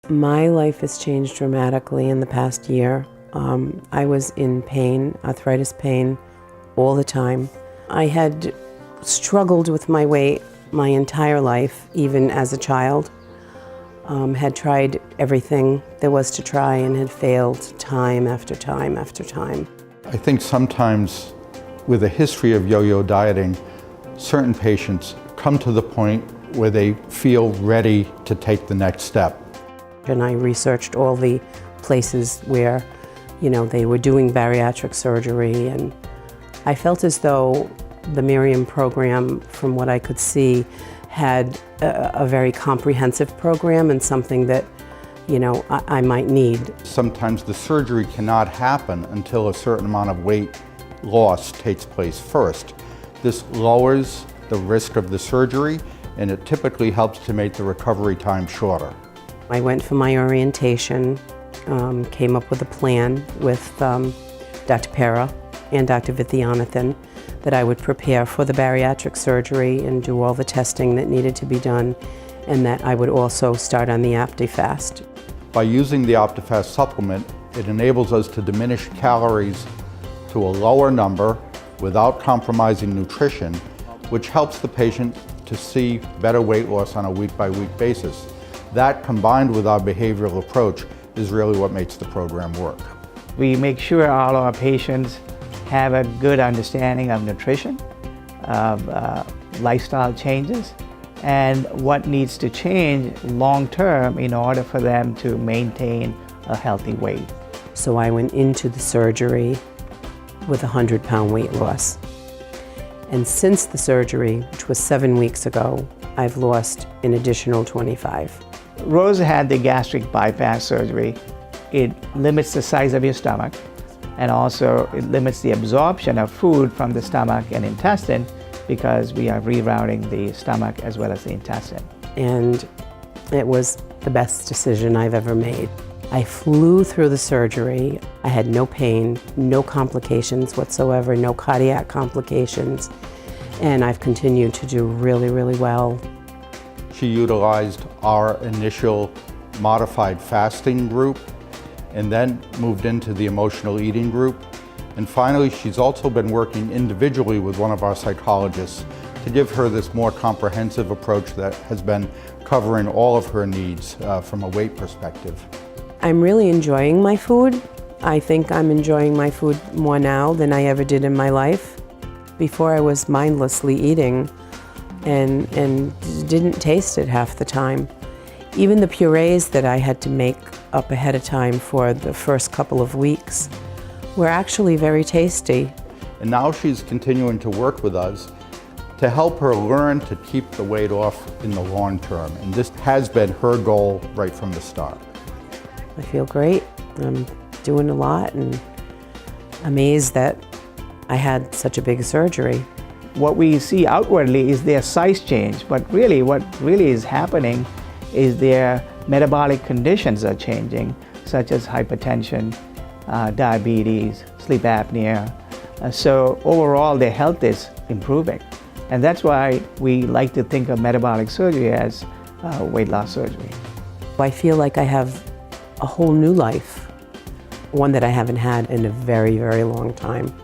My life has changed dramatically in the past year. I was in pain, arthritis pain, all the time. I had struggled with my weight my entire life, even as a child. Had tried everything there was to try and had failed time after time after time. I think sometimes with a history of yo-yo dieting, certain patients come to the point where they feel ready to take the next step. And I researched all the places where, they were doing bariatric surgery, and I felt as though the Miriam program, from what I could see, had a very comprehensive program and something that, I might need. Sometimes the surgery cannot happen until a certain amount of weight loss takes place first. This lowers the risk of the surgery, and it typically helps to make the recovery time shorter. I went for my orientation, came up with a plan with Dr. Pera and Dr. Vidyanathan that I would prepare for the bariatric surgery and do all the testing that needed to be done, and that I would also start on the OptiFast. By using the OptiFast supplement, it enables us to diminish calories to a lower number without compromising nutrition, which helps the patient to see better weight loss on a week-by-week basis. That, combined with our behavioral approach, is really what makes the program work. We make sure all our patients have a good understanding of nutrition, of lifestyle changes, and what needs to change long-term in order for them to maintain a healthy weight. So I went into the surgery with a 100-pound weight loss. And since the surgery, which was 7 weeks ago, I've lost an additional 25. Rose had the gastric bypass surgery. It limits the size of your stomach, and also it limits the absorption of food from the stomach and intestine, because we are rerouting the stomach as well as the intestine. And it was the best decision I've ever made. I flew through the surgery. I had no pain, no complications whatsoever, no cardiac complications, and I've continued to do really, really well. She utilized our initial modified fasting group and then moved into the emotional eating group. And finally, she's also been working individually with one of our psychologists to give her this more comprehensive approach that has been covering all of her needs from a weight perspective. I'm really enjoying my food. I think I'm enjoying my food more now than I ever did in my life. Before, I was mindlessly eating and didn't taste it half the time. Even the purees that I had to make up ahead of time for the first couple of weeks were actually very tasty. And now she's continuing to work with us to help her learn to keep the weight off in the long term. And this has been her goal right from the start. I feel great. I'm doing a lot and amazed that I had such a big surgery. What we see outwardly is their size change, but really what really is happening is their metabolic conditions are changing, such as hypertension, diabetes, sleep apnea. So overall their health is improving. And that's why we like to think of metabolic surgery as weight loss surgery. I feel like I have a whole new life, one that I haven't had in a very, very long time.